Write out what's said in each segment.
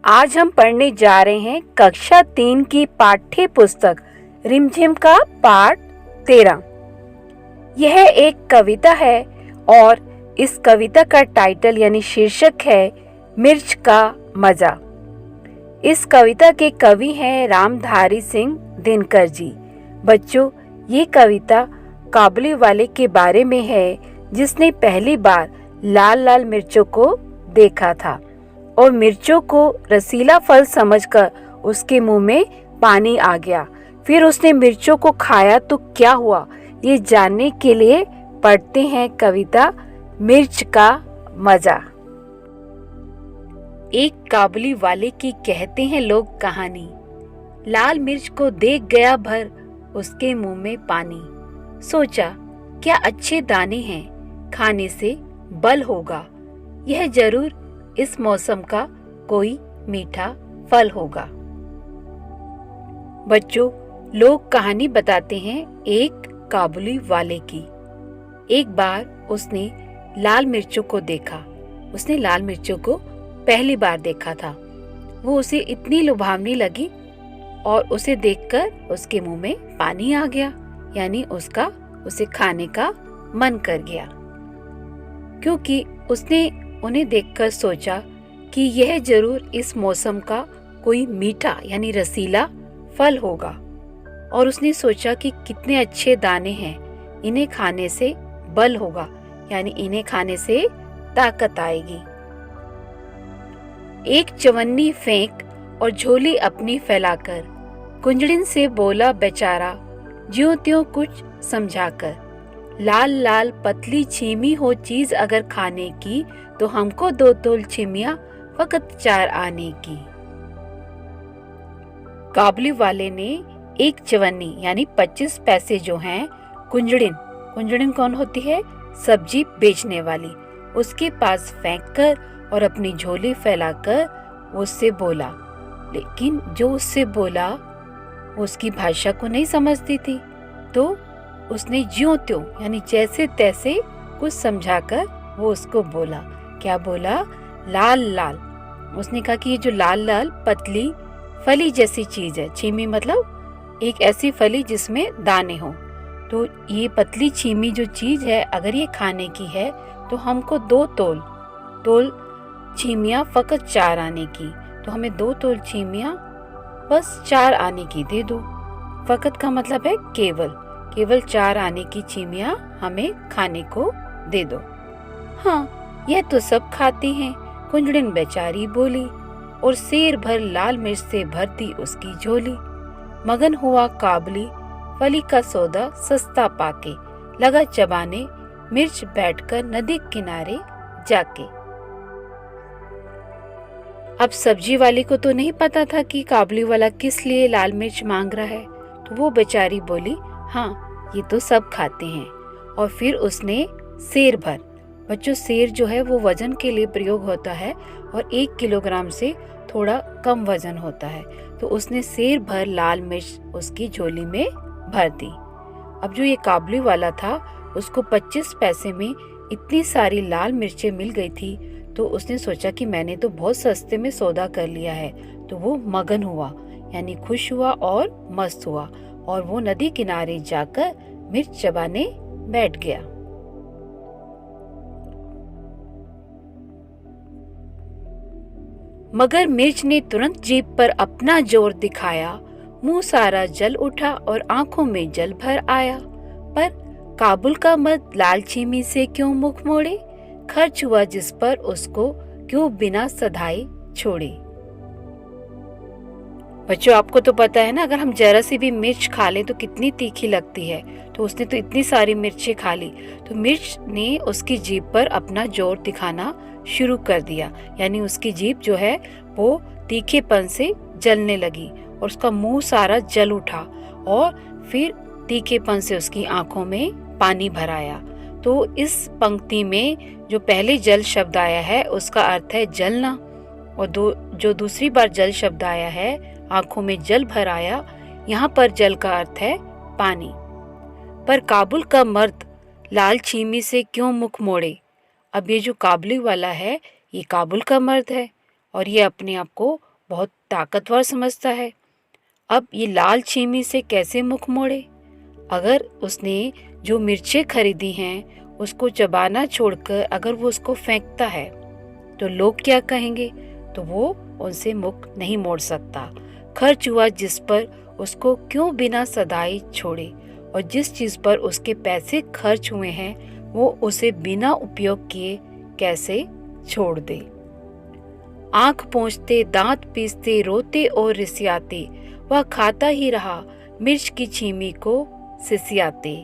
आज हम पढ़ने जा रहे हैं कक्षा 3 की पाठ्य पुस्तक रिमझिम का पाठ 13। यह एक कविता है और इस कविता का टाइटल यानी शीर्षक है मिर्च का मजा। इस कविता के कवि हैं रामधारी सिंह दिनकर जी। बच्चों, ये कविता काबुली वाले के बारे में है जिसने पहली बार लाल लाल मिर्चों को देखा था और मिर्चों को रसीला फल समझकर उसके मुंह में पानी आ गया। फिर उसने मिर्चों को खाया तो क्या हुआ, ये जानने के लिए पढ़ते हैं कविता मिर्च का मजा। एक काबुली वाले की कहते हैं लोग कहानी। लाल मिर्च को देख गया भर उसके मुंह में पानी। सोचा क्या अच्छे दाने हैं, खाने से बल होगा। यह जरूर इस मौसम का कोई मीठा फल होगा। बच्चों, लोग कहानी बताते हैं एक काबुली वाले की। एक बार उसने लाल मिर्चों को देखा। उसने लाल मिर्चों को पहली बार देखा था। वो उसे इतनी लुभावनी लगी और उसे देखकर उसके मुंह में पानी आ गया, यानी उसे खाने का मन कर गया, क्योंकि उसने उन्हें देखकर सोचा कि यह जरूर इस मौसम का कोई मीठा यानी रसीला फल होगा। और उसने सोचा कि कितने अच्छे दाने हैं, इन्हें खाने से बल होगा, यानी इन्हें खाने से ताकत आएगी। एक चवन्नी फेंक और झोली अपनी फैलाकर कुंजड़िन से बोला बेचारा ज्यों त्यों कुछ समझाकर, लाल लाल पतली छीमी हो चीज अगर खाने की तो हमको 2 तोल छिमिया फकत 4 आने की। काबुली वाले ने एक चवन्नी यानी 25 पैसे जो हैं कुंजड़िन कौन होती है, सब्जी बेचने वाली, उसके पास फेंककर और अपनी झोली फैलाकर उससे बोला। लेकिन जो उससे बोला उसकी भाषा को नहीं समझती थी, तो उसने ज्यों त्यों यानी जैसे तैसे कुछ समझाकर वो उसको बोला। क्या बोला? लाल लाल। उसने कहा कि ये जो लाल लाल पतली फली जैसी चीज है, छीमी मतलब एक ऐसी फली जिसमें दाने हो, तो ये पतली छीमी जो चीज है अगर ये खाने की है तो हमको 2 तोल छीमियाँ फकत 4 आने की, तो हमें 2 तोल छीमियाँ बस 4 आने की दे दो। फकत का मतलब है केवल 4 आने की छीमियाँ हमें खाने को दे दो। हाँ, यह तो सब खाती हैं, कुंजड़िन बेचारी बोली और सेर भर लाल मिर्च से भरती उसकी झोली। मगन हुआ काबुली फली का सौदा सस्ता पाके, लगा चबाने मिर्च बैठकर नदी किनारे जाके। अब सब्जी वाली को तो नहीं पता था कि काबुली वाला किस लिए लाल मिर्च मांग रहा है, तो वो बेचारी बोली हाँ, ये तो सब खाते हैं। और फिर उसने सेर भर, बच्चों सेर जो है वो वजन के लिए प्रयोग होता है और 1 किलोग्राम से थोड़ा कम वजन होता है, तो उसने सेर भर लाल मिर्च उसकी झोली में भर दी। अब जो ये काबुली वाला था उसको 25 पैसे में इतनी सारी लाल मिर्चें मिल गई थी, तो उसने सोचा कि मैंने तो बहुत सस्ते में सौदा कर लिया है। तो वो मगन हुआ यानी खुश हुआ और मस्त हुआ और वो नदी किनारे जाकर मिर्च चबाने बैठ गया। मगर मिर्च ने तुरंत जीभ पर अपना जोर दिखाया, मुंह सारा जल उठा और आंखों में जल भर आया। पर काबुल का मर्द लाल छीमी से क्यों मुख मोड़े, खर्च हुआ जिस पर उसको क्यों बिना सधाए छोड़े। बच्चों, आपको तो पता है ना, अगर हम जरा सी भी मिर्च खा लें तो कितनी तीखी लगती है, तो उसने तो इतनी सारी मिर्चें खा ली, तो मिर्च ने उसकी जीभ पर अपना जोर दिखाना शुरू कर दिया, यानी उसकी जीभ जो है वो तीखेपन से जलने लगी और उसका मुंह सारा जल उठा और फिर तीखेपन से उसकी आंखों में पानी भर आया। तो इस पंक्ति में जो पहले जल शब्द आया है उसका अर्थ है जलना, और जो दूसरी बार जल शब्द आया है आंखों में जल भर आया, यहाँ पर जल का अर्थ है पानी। पर काबुल का मर्द लाल छीमी से क्यों मुख मोड़े। अब ये जो काबुली वाला है ये काबुल का मर्द है और ये अपने आप को बहुत ताकतवर समझता है। अब ये लाल छीमी से कैसे मुख मोड़े? अगर उसने जो मिर्चें खरीदी हैं उसको चबाना छोड़कर अगर वो उसको फेंकता है तो लोग क्या कहेंगे? तो वो उनसे मुख नहीं मोड़ सकता। खर्च हुआ जिस पर उसको क्यों बिना सदाई छोड़े, और जिस चीज पर उसके पैसे खर्च हुए हैं वो उसे बिना उपयोग किए कैसे छोड़ दे। आंख पोंछते, दांत पीसते, रोते और रिसियाते वह खाता ही रहा मिर्च की छीमी को सिसियाते।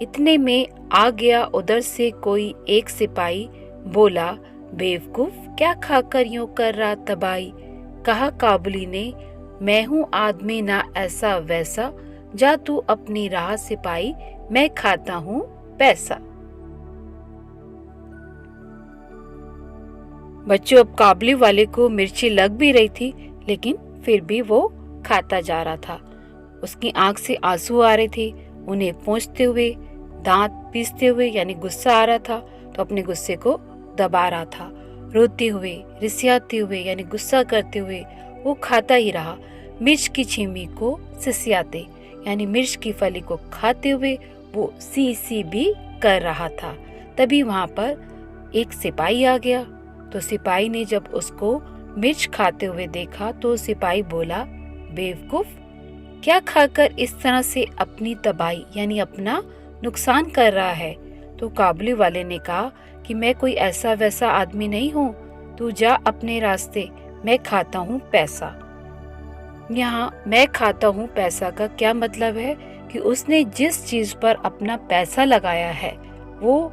इतने में आ गया उधर से कोई एक सिपाही, बोला, बेवकूफ क्या खाकर यूं कर रहा तबाही। कहा काबुली ने, मैं हूँ आदमी ना ऐसा वैसा, जा तू अपनी राह सिपाही, मैं खाता हूँ पैसा। बच्चों, अब काबुली वाले को मिर्ची लग भी रही थी लेकिन फिर भी वो खाता जा रहा था। उसकी आंख से आंसू आ रहे थे। उन्हें पोंछते हुए, दांत पीसते हुए यानी गुस्सा आ रहा था तो अपने गुस्से को दबा रहा था। रोते हुए, रिसियाते हुए यानी गुस्सा करते हुए वो खाता ही रहा मिर्च की छीमी को सिसियाते यानी मिर्च की फली को खाते हुए वो सी सी भी कर रहा था। तभी वहां पर एक सिपाही आ गया। तो सिपाही ने जब उसको मिर्च खाते हुए देखा तो सिपाही बोला, बेवकूफ क्या खाकर इस तरह से अपनी तबाही यानी अपना नुकसान कर रहा है। तो काबुली वाले ने कहा कि मैं कोई ऐसा वैसा आदमी नहीं हूँ, तू जा अपने रास्ते, मैं खाता हूँ पैसा। यहाँ मैं खाता हूँ पैसा का क्या मतलब है कि उसने जिस चीज पर अपना पैसा लगाया है वो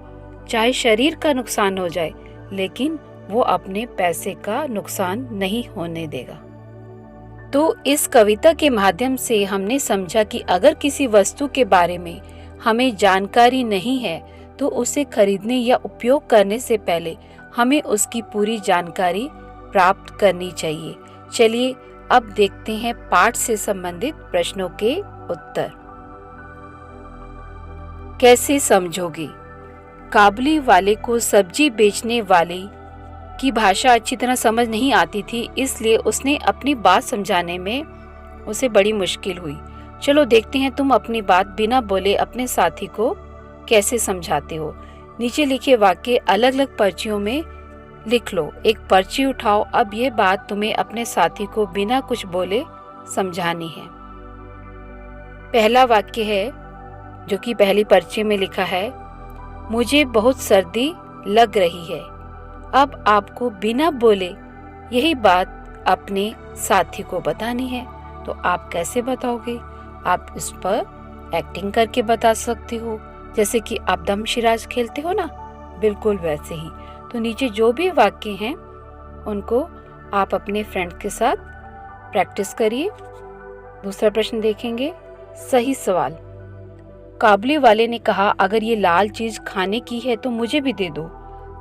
चाहे शरीर का नुकसान हो जाए लेकिन वो अपने पैसे का नुकसान नहीं होने देगा। तो इस कविता के माध्यम से हमने समझा कि अगर किसी वस्तु के बारे में हमें जानकारी नहीं है तो उसे खरीदने या उपयोग करने से पहले हमें उसकी पूरी जानकारी प्राप्त करनी चाहिए। चलिए अब देखते हैं पाठ से संबंधित प्रश्नों के उत्तर। कैसे समझोगे? काबुली वाले को सब्जी बेचने वाले की भाषा अच्छी तरह समझ नहीं आती थी, इसलिए उसने अपनी बात समझाने में उसे बड़ी मुश्किल हुई। चलो देखते हैं तुम अपनी बात बिना बोले अपने साथी को कैसे समझाते हो। नीचे लिखे वाक्य अलग अलग पर्चियों में लिख लो। एक पर्ची उठाओ। अब ये बात तुम्हें अपने साथी को बिना कुछ बोले समझानी है। पहला वाक्य है जो कि पहली पर्ची में लिखा है, मुझे बहुत सर्दी लग रही है। अब आपको बिना बोले यही बात अपने साथी को बतानी है। तो आप कैसे बताओगे? आप इस पर एक्टिंग करके बता सकते हो, जैसे कि आप दम शिराज खेलते हो ना, बिल्कुल वैसे ही। तो नीचे जो भी वाक्य हैं उनको आप अपने फ्रेंड के साथ प्रैक्टिस करिए। दूसरा प्रश्न देखेंगे। सही सवाल। काबुली वाले ने कहा, अगर ये लाल चीज खाने की है तो मुझे भी दे दो।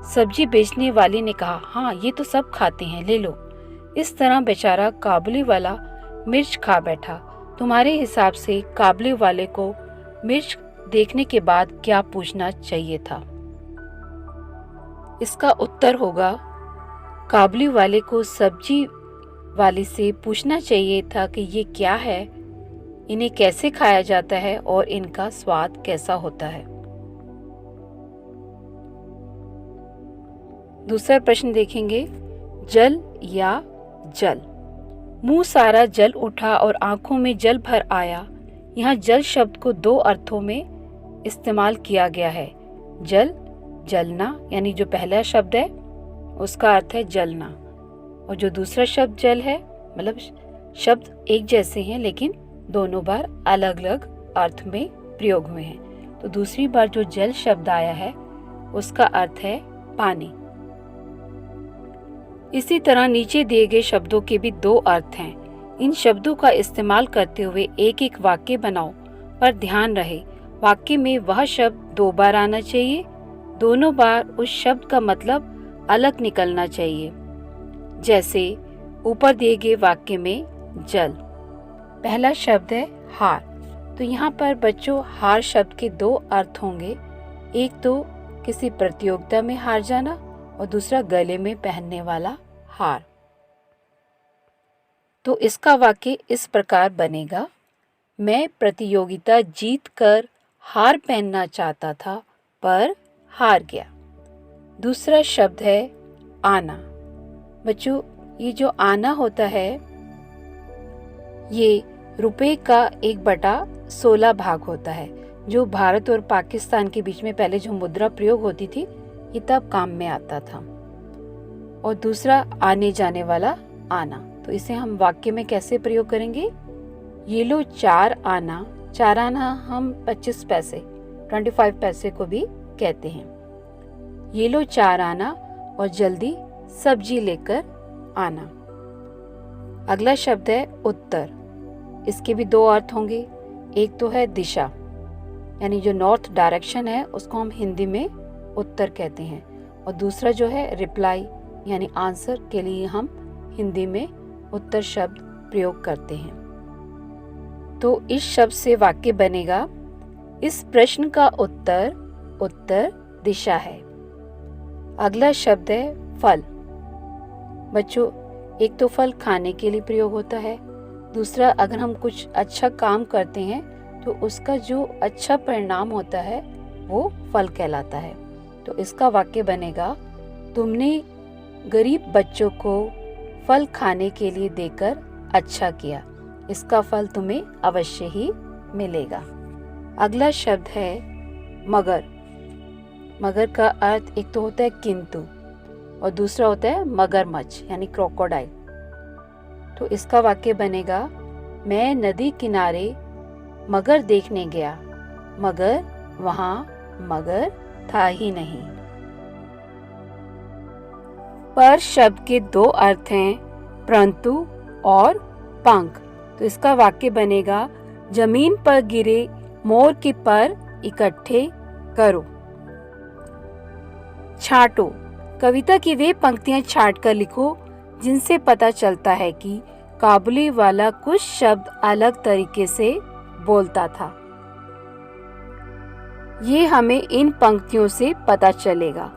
सब्जी बेचने वाले ने कहा, हाँ ये तो सब खाते हैं, ले लो। इस तरह बेचारा काबुली वाला मिर्च खा बैठा। तुम्हारे हिसाब से काबुली वाले को मिर्च देखने के बाद क्या पूछना चाहिए था? इसका उत्तर होगा, काबुली वाले को सब्जी वाले से पूछना चाहिए था कि ये क्या है, इन्हें कैसे खाया जाता है और इनका स्वाद कैसा होता है। दूसरा प्रश्न देखेंगे। जल या जल। मुंह सारा जल उठा और आंखों में जल भर आया। यहाँ जल शब्द को दो अर्थों में इस्तेमाल किया गया है। जल, जलना, यानी जो पहला शब्द है उसका अर्थ है जलना, और जो दूसरा शब्द जल है, मतलब शब्द एक जैसे हैं लेकिन दोनों बार अलग अलग अर्थ में प्रयोग हुए हैं। तो दूसरी बार जो जल शब्द आया है उसका अर्थ है पानी। इसी तरह नीचे दिए गए शब्दों के भी दो अर्थ हैं। इन शब्दों का इस्तेमाल करते हुए एक एक वाक्य बनाओ, पर ध्यान रहे वाक्य में वह शब्द दो बार आना चाहिए। दोनों बार उस शब्द का मतलब अलग निकलना चाहिए। जैसे ऊपर दिए गए वाक्य में जल, पहला शब्द है हार, तो यहाँ पर बच्चों हार शब्द के दो अर्थ होंगे। एक तो किसी प्रतियोगिता में हार जाना और दूसरा गले में पहनने वाला हार। तो इसका वाक्य इस प्रकार बनेगा, मैं प्रतियोगिता जीत कर हार पहनना चाहता था पर हार गया। दूसरा शब्द है आना। बच्चों, ये जो आना होता है ये रुपए का 1/16 भाग होता है, जो भारत और पाकिस्तान के बीच में पहले जो मुद्रा प्रयोग होती थी ये तब काम में आता था। और दूसरा आने जाने वाला आना, तो इसे हम वाक्य में कैसे प्रयोग करेंगे? ये लो 4 आना। 4 आना हम 25 पैसे 25 पैसे को भी कहते हैं। ये लो 4 आना और जल्दी सब्जी लेकर आना। अगला शब्द है उत्तर। इसके भी 2 अर्थ होंगे। एक तो है दिशा, यानी जो नॉर्थ डायरेक्शन है उसको हम हिंदी में उत्तर कहते हैं, और दूसरा जो है रिप्लाई यानी आंसर के लिए हम हिंदी में उत्तर शब्द प्रयोग करते हैं। तो इस शब्द से वाक्य बनेगा, इस प्रश्न का उत्तर दिशा है। अगला शब्द है फल। बच्चों, एक तो फल खाने के लिए प्रयोग होता है, दूसरा अगर हम कुछ अच्छा काम करते हैं तो उसका जो अच्छा परिणाम होता है वो फल कहलाता है। तो इसका वाक्य बनेगा, तुमने गरीब बच्चों को फल खाने के लिए देकर अच्छा किया, इसका फल तुम्हें अवश्य ही मिलेगा। अगला शब्द है मगर। मगर का अर्थ एक तो होता है किंतु और दूसरा होता है मगरमच्छ यानी क्रोकोडाइल। तो इसका वाक्य बनेगा, मैं नदी किनारे मगर देखने गया, मगर वहां मगर था ही नहीं। पर शब्द के 2 अर्थ हैं, परंतु और पंख। तो इसका वाक्य बनेगा, जमीन पर गिरे मोर के पर इकट्ठे करो। छांटो। कविता की वे पंक्तियां छांट कर लिखो जिनसे पता चलता है कि काबुली वाला कुछ शब्द अलग तरीके से बोलता था। ये हमें इन पंक्तियों से पता चलेगा।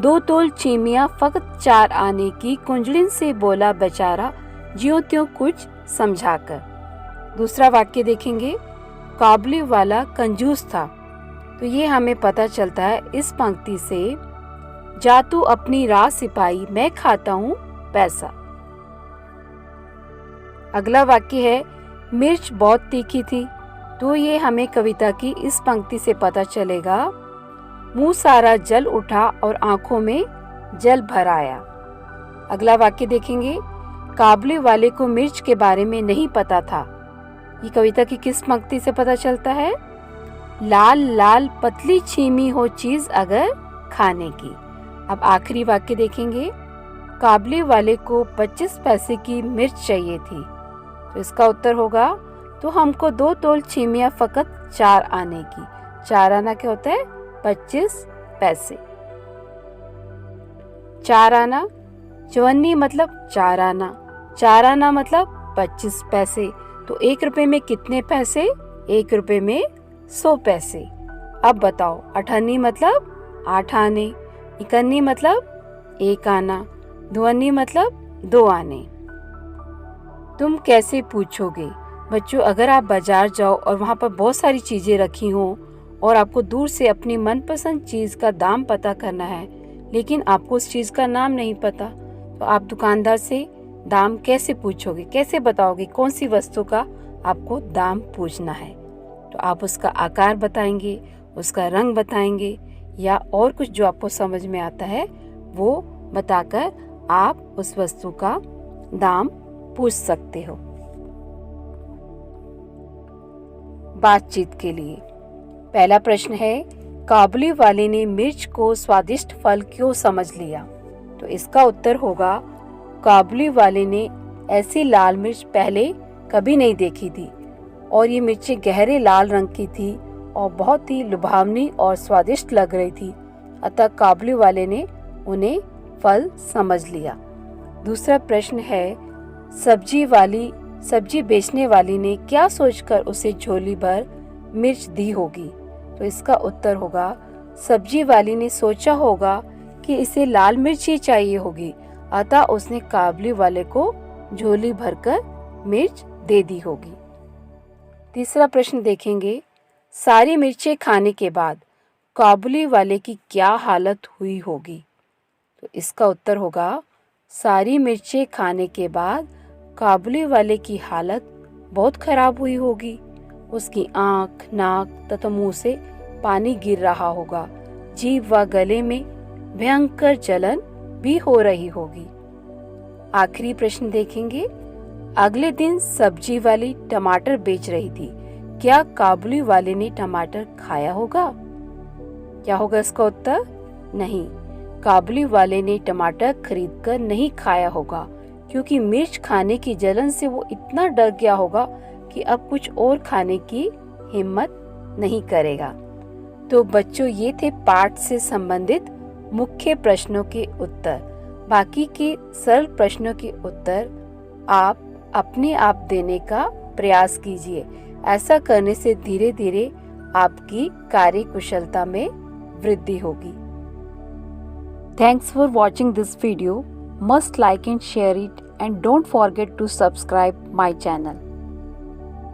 2 तोल चीमिया फकत 4 आने की कुंजड़िन से बोला बेचारा, ज्यों त्यों कुछ समझाकर। दूसरा वाक्य देखेंगे, काबुली वाला कंजूस था। तो ये हमें पता चलता है इस पंक्ति से, जा तू अपनी राह सिपाही, मैं खाता हूँ पैसा। अगला वाक्य है, मिर्च बहुत तीखी थी। तो ये हमें कविता की इस पंक्ति से पता चलेगा, मुंह सारा जल उठा और आंखों में जल भर आया। अगला वाक्य देखेंगे, काबुली वाले को मिर्च के बारे में नहीं पता था। ये कविता की किस पंक्ति से पता चलता है? लाल लाल पतली छीमी हो चीज अगर खाने की। अब आखिरी वाक्य देखेंगे, काबुली वाले को 25 पैसे की मिर्च चाहिए थी। तो इसका उत्तर होगा, तो हमको 2 तोल छीमिया फकत 4 आने की। 4 आना क्या होता है? 25 पैसे। 4 आना, चवन्नी मतलब 4 आना। 4 आना मतलब 25 पैसे। तो 1 रुपए में कितने पैसे? 1 रुपए में 100 पैसे। अब बताओ, अठन्नी मतलब 8 आने, इकन्नी मतलब 1 आना, दुअन्नी मतलब 2 आने। तुम कैसे पूछोगे? बच्चों, अगर आप बाजार जाओ और वहाँ पर बहुत सारी चीजें रखी हों और आपको दूर से अपनी मनपसंद चीज का दाम पता करना है, लेकिन आपको उस चीज का नाम नहीं पता, तो आप दुकानदार से दाम कैसे पूछोगे? कैसे बताओगे कौन सी वस्तु का आपको दाम पूछना है? तो आप उसका आकार बताएंगे, उसका रंग बताएंगे, या और कुछ जो आपको समझ में आता है वो बताकर आप उस वस्तु का दाम पूछ सकते हो। बातचीत के लिए पहला प्रश्न है, काबुली वाले ने मिर्च को स्वादिष्ट फल क्यों समझ लिया? तो इसका उत्तर होगा, काबुली वाले ने ऐसी लाल मिर्च पहले कभी नहीं देखी थी और ये मिर्चें गहरे लाल रंग की थी और बहुत ही लुभावनी और स्वादिष्ट लग रही थी, अतः काबुली वाले ने उन्हें फल समझ लिया। दूसरा प्रश्न है, सब्जी बेचने वाली ने क्या सोचकर उसे झोली भर मिर्च दी होगी? तो इसका उत्तर होगा, सब्जी वाली ने सोचा होगा कि इसे लाल मिर्च ही चाहिए होगी, अतः उसने काबुली वाले को झोली भरकर मिर्च दे दी होगी। तीसरा प्रश्न देखेंगे, सारी मिर्चें खाने के बाद काबुली वाले की क्या हालत हुई होगी? तो इसका उत्तर होगा, सारी मिर्चें खाने के बाद काबुली वाले की हालत बहुत खराब हुई होगी। उसकी आंख, नाक तथा मुंह से पानी गिर रहा होगा। जीभ व गले में भयंकर जलन भी हो रही होगी। आखिरी प्रश्न देखेंगे, अगले दिन सब्जी वाली टमाटर बेच रही थी। क्या काबुली वाले ने टमाटर खाया होगा? क्या होगा इसका उत्तर? नहीं, काबुली वाले ने टमाटर खरीदकर नहीं खाया होगा, क्योंकि मिर्च खाने की जलन से वो इतना डर गया होगा कि अब कुछ और खाने की हिम्मत नहीं करेगा। तो बच्चों, ये थे पाठ से संबंधित मुख्य प्रश्नों के उत्तर। बाकी के सरल प्रश्नों के उत्तर आप अपने आप देने का प्रयास कीजिए। ऐसा करने से धीरे धीरे आपकी कार्यकुशलता में वृद्धि होगी। Thanks for watching this video. Must like and share it, and don't forget to subscribe my channel.